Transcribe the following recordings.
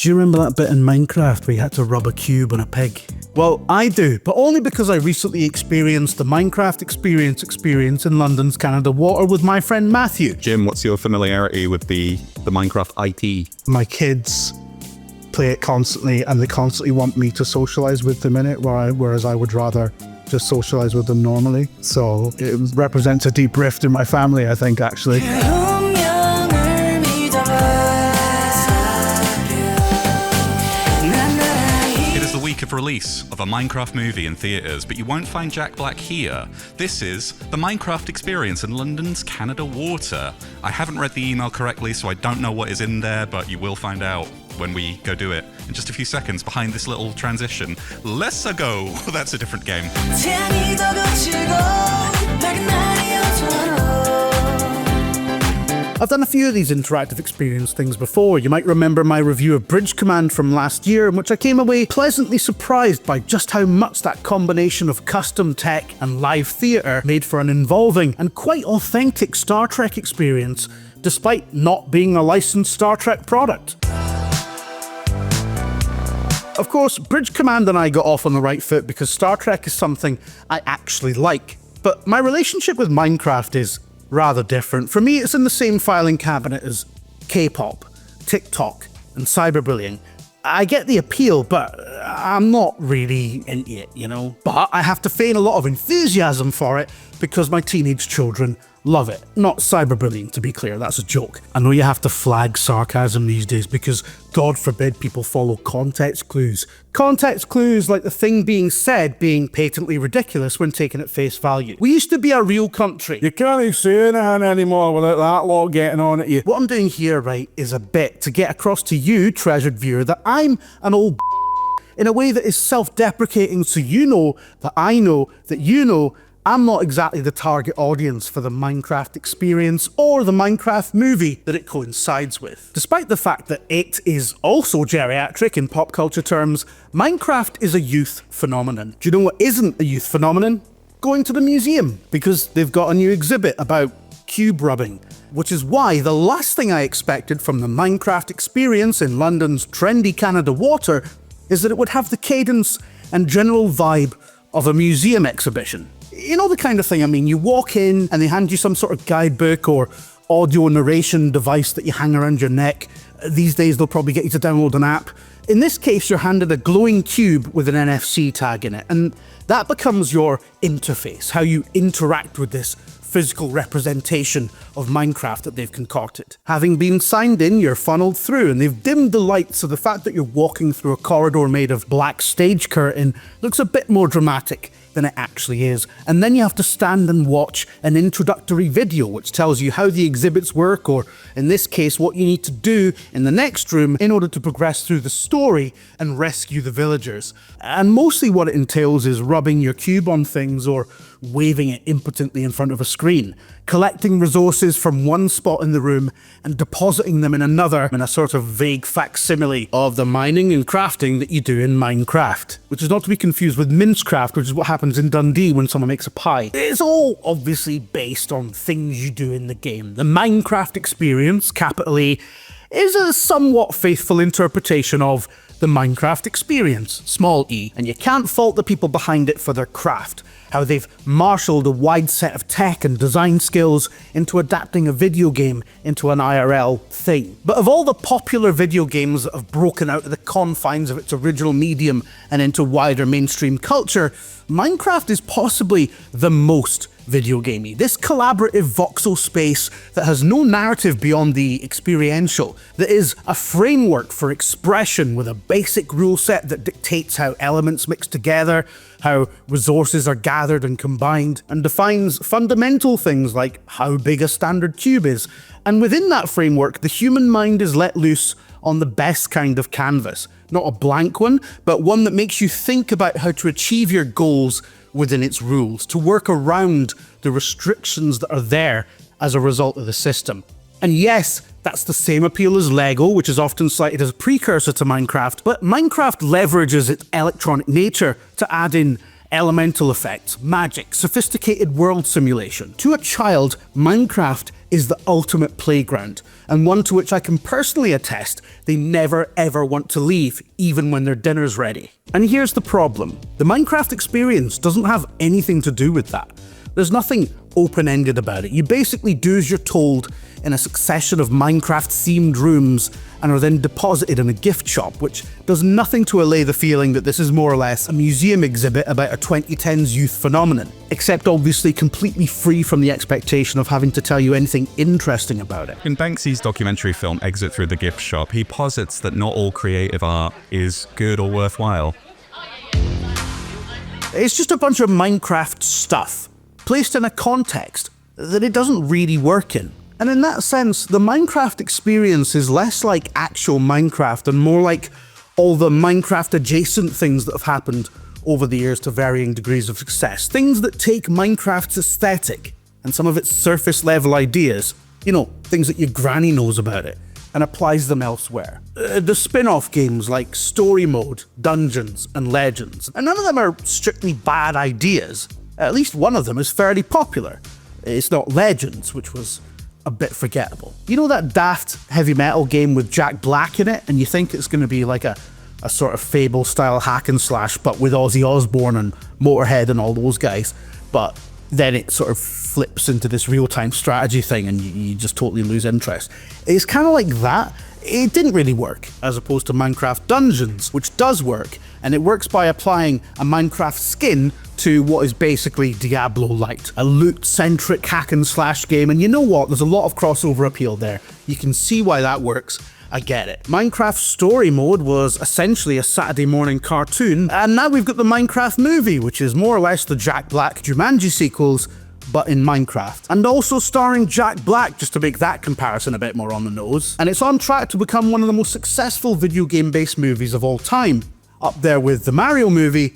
Do you remember that bit in Minecraft where you had to rub a cube on a pig? Well, I do, but only because I recently experienced the Minecraft experience in London's Canada Water with my friend Matthew. Jim, what's your familiarity with the Minecraft IT? My kids play it constantly and they constantly want me to socialize with them in it, whereas I would rather just socialize with them normally. So it represents a deep rift in my family, I think, actually. Of release of a Minecraft movie in theatres, but you won't find Jack Black here. This is the Minecraft experience in London's Canada Water. I haven't read the email correctly, so I don't know what is in there, but you will find out when we go do it in just a few seconds behind this little transition. Let's go. That's a different game. I've done a few of these interactive experience things before. You might remember my review of Bridge Command from last year, in which I came away pleasantly surprised by just how much that combination of custom tech and live theatre made for an involving and quite authentic Star Trek experience, despite not being a licensed Star Trek product. Of course, Bridge Command and I got off on the right foot because Star Trek is something I actually like, but my relationship with Minecraft is rather different. For me, it's in the same filing cabinet as K-pop, TikTok, and cyberbullying. I get the appeal, but I'm not really into it, you know? But I have to feign a lot of enthusiasm for it because my teenage children love it. Not cyberbullying, to be clear, that's a joke. I know you have to flag sarcasm these days because, God forbid, people follow context clues. Context clues like the thing being said being patently ridiculous when taken at face value. We used to be a real country. You can't say anything anymore without that lot getting on at you. What I'm doing here, right, is a bit to get across to you, treasured viewer, that I'm an old in a way that is self-deprecating, so you know that I know that you know I'm not exactly the target audience for the Minecraft experience or the Minecraft movie that it coincides with. Despite the fact that it is also geriatric in pop culture terms, Minecraft is a youth phenomenon. Do you know what isn't a youth phenomenon? Going to the museum, because they've got a new exhibit about cube rubbing, which is why the last thing I expected from the Minecraft experience in London's trendy Canada Water is that it would have the cadence and general vibe of a museum exhibition. You know the kind of thing I mean, you walk in and they hand you some sort of guidebook or audio narration device that you hang around your neck. These days they'll probably get you to download an app. In this case, you're handed a glowing cube with an NFC tag in it, and that becomes your interface, how you interact with this physical representation of Minecraft that they've concocted. Having been signed in, you're funneled through, and they've dimmed the lights, so the fact that you're walking through a corridor made of black stage curtain looks a bit more dramatic than it actually is. And then you have to stand and watch an introductory video which tells you how the exhibits work, or in this case, what you need to do in the next room in order to progress through the story and rescue the villagers. And mostly what it entails is rubbing your cube on things or waving it impotently in front of a screen, collecting resources from one spot in the room and depositing them in another in a sort of vague facsimile of the mining and crafting that you do in Minecraft, which is not to be confused with Minecraft, which is what happens in Dundee when someone makes a pie. It's all obviously based on things you do in the game. The Minecraft experience, capital E, is a somewhat faithful interpretation of the Minecraft experience, small e, and you can't fault the people behind it for their craft, how they've marshalled a wide set of tech and design skills into adapting a video game into an IRL thing. But of all the popular video games that have broken out of the confines of its original medium and into wider mainstream culture, Minecraft is possibly the most video gamey. This collaborative voxel space that has no narrative beyond the experiential, that is a framework for expression with a basic rule set that dictates how elements mix together, how resources are gathered and combined, and defines fundamental things like how big a standard cube is. And within that framework, the human mind is let loose on the best kind of canvas. Not a blank one, but one that makes you think about how to achieve your goals within its rules, to work around the restrictions that are there as a result of the system. And yes, that's the same appeal as Lego, which is often cited as a precursor to Minecraft, but Minecraft leverages its electronic nature to add in elemental effects, magic, sophisticated world simulation. To a child, Minecraft is the ultimate playground, and one to which I can personally attest they never ever want to leave, even when their dinner's ready. And here's the problem. The Minecraft experience doesn't have anything to do with that. There's nothing open-ended about it. You basically do as you're told in a succession of Minecraft-themed rooms and are then deposited in a gift shop, which does nothing to allay the feeling that this is more or less a museum exhibit about a 2010s youth phenomenon, except obviously completely free from the expectation of having to tell you anything interesting about it. In Banksy's documentary film Exit Through the Gift Shop, he posits that not all creative art is good or worthwhile. It's just a bunch of Minecraft stuff, placed in a context that it doesn't really work in. And in that sense, the Minecraft experience is less like actual Minecraft and more like all the Minecraft adjacent things that have happened over the years to varying degrees of success. Things that take Minecraft's aesthetic and some of its surface level ideas, you know, things that your granny knows about it, and applies them elsewhere. The spin-off games like Story Mode, Dungeons, and Legends, and none of them are strictly bad ideas. At least one of them is fairly popular. It's not Legends, which was a bit forgettable. You know that daft heavy metal game with Jack Black in it, and you think it's going to be like a sort of Fable-style hack and slash, but with Ozzy Osbourne and Motorhead and all those guys, but then it sort of flips into this real-time strategy thing and you just totally lose interest. It's kind of like that. It didn't really work, as opposed to Minecraft Dungeons, which does work, and it works by applying a Minecraft skin to what is basically Diablo Light, a loot-centric hack and slash game, and you know what, there's a lot of crossover appeal there. You can see why that works. I get it. Minecraft Story Mode was essentially a Saturday morning cartoon, and now we've got the Minecraft movie, which is more or less the Jack Black Jumanji sequels, but in Minecraft. And also starring Jack Black, just to make that comparison a bit more on the nose. And it's on track to become one of the most successful video game-based movies of all time, up there with the Mario movie,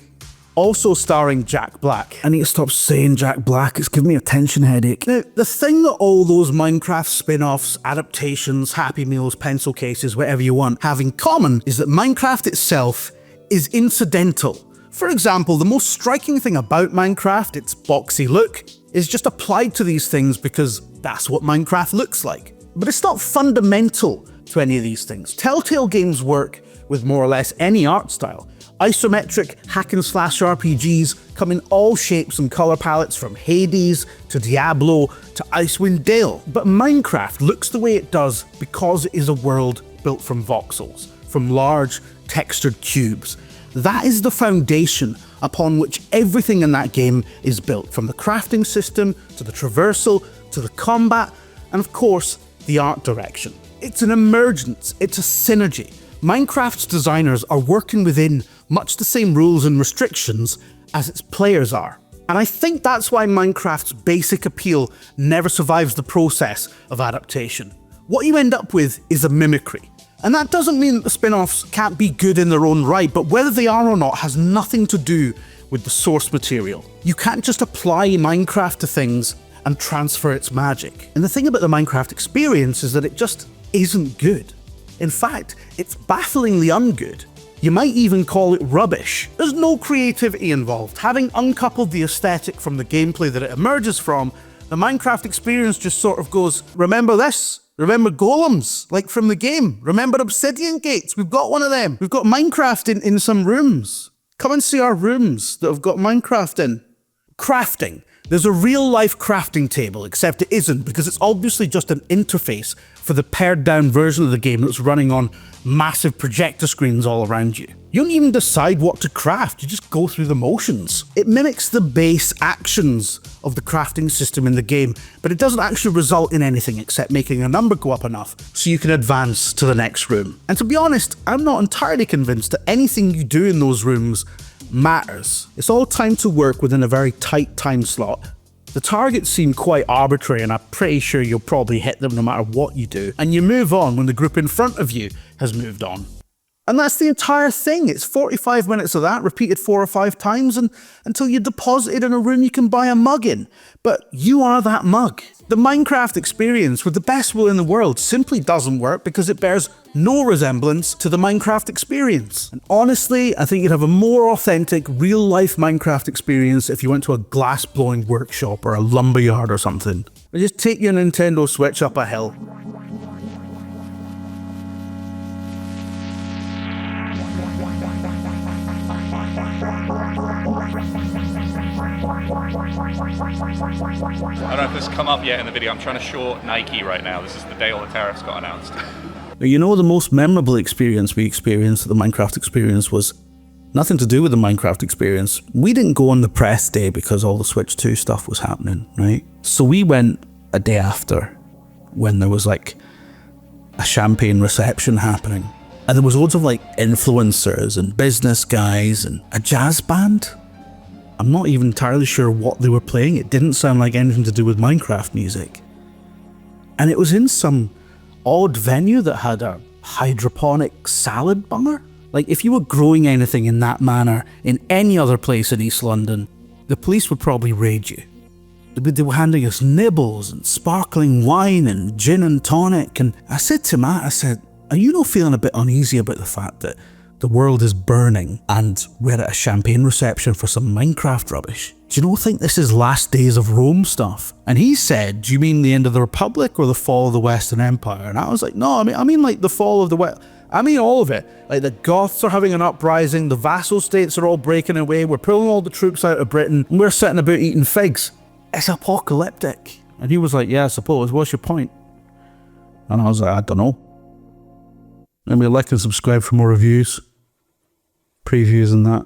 also starring Jack Black. I need to stop saying Jack Black, it's giving me a tension headache. Now, the thing that all those Minecraft spin-offs, adaptations, Happy Meals, pencil cases, whatever you want, have in common is that Minecraft itself is incidental. For example, the most striking thing about Minecraft, its boxy look, is just applied to these things because that's what Minecraft looks like. But it's not fundamental to any of these things. Telltale games work with more or less any art style. Isometric hack and slash RPGs come in all shapes and color palettes, from Hades to Diablo to Icewind Dale. But Minecraft looks the way it does because it is a world built from voxels, from large textured cubes. That is the foundation upon which everything in that game is built, from the crafting system to the traversal to the combat, and of course, the art direction. It's an emergence, it's a synergy. Minecraft's designers are working within much the same rules and restrictions as its players are. And I think that's why Minecraft's basic appeal never survives the process of adaptation. What you end up with is a mimicry. And that doesn't mean that the spin-offs can't be good in their own right, but whether they are or not has nothing to do with the source material. You can't just apply Minecraft to things and transfer its magic. And the thing about the Minecraft experience is that it just isn't good. In fact, it's bafflingly ungood. You might even call it rubbish. There's no creativity involved. Having uncoupled the aesthetic from the gameplay that it emerges from, the Minecraft experience just sort of goes, remember this? Remember golems, like from the game? Remember obsidian gates? We've got one of them. We've got Minecraft in some rooms. Come and see our rooms that have got Minecraft in. Crafting. There's a real-life crafting table, except it isn't, because it's obviously just an interface for the pared-down version of the game that's running on massive projector screens all around you. You don't even decide what to craft, you just go through the motions. It mimics the base actions of the crafting system in the game, but it doesn't actually result in anything except making a number go up enough so you can advance to the next room. And to be honest, I'm not entirely convinced that anything you do in those rooms matters. It's all timed to work within a very tight time slot. The targets seem quite arbitrary, and I'm pretty sure you'll probably hit them no matter what you do, and you move on when the group in front of you has moved on. And that's the entire thing. It's 45 minutes of that, repeated 4 or 5 times, and until you're deposited in a room you can buy a mug in. But you are that mug. The Minecraft experience, with the best will in the world, simply doesn't work because it bears no resemblance to the Minecraft experience. And honestly, I think you'd have a more authentic, real-life Minecraft experience if you went to a glass-blowing workshop or a lumberyard or something. Or just take your Nintendo Switch up a hill. I don't know if this has come up yet in the video. I'm trying to short Nike right now. This is the day all the tariffs got announced. You know, the most memorable experience we experienced at the Minecraft experience was nothing to do with the Minecraft experience. We didn't go on the press day because all the Switch 2 stuff was happening, right? So we went a day after when there was like a champagne reception happening. And there was loads of like influencers and business guys and a jazz band. I'm not even entirely sure what they were playing. It didn't sound like anything to do with Minecraft music. And it was in some odd venue that had a hydroponic salad bar. Like, if you were growing anything in that manner in any other place in East London, the police would probably raid you. They were handing us nibbles and sparkling wine and gin and tonic. And I said to Matt, I said, are you not feeling a bit uneasy about the fact that the world is burning and we're at a champagne reception for some Minecraft rubbish? Do you not think this is last days of Rome stuff? And he said, do you mean the end of the Republic or the fall of the Western Empire? And I was like, no, I mean like the fall of the West. I mean all of it. Like, the Goths are having an uprising, the vassal states are all breaking away, we're pulling all the troops out of Britain, and we're sitting about eating figs. It's apocalyptic. And he was like, yeah, I suppose, what's your point? And I was like, I don't know. Maybe like and subscribe for more reviews, previews and that.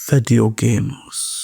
Video games.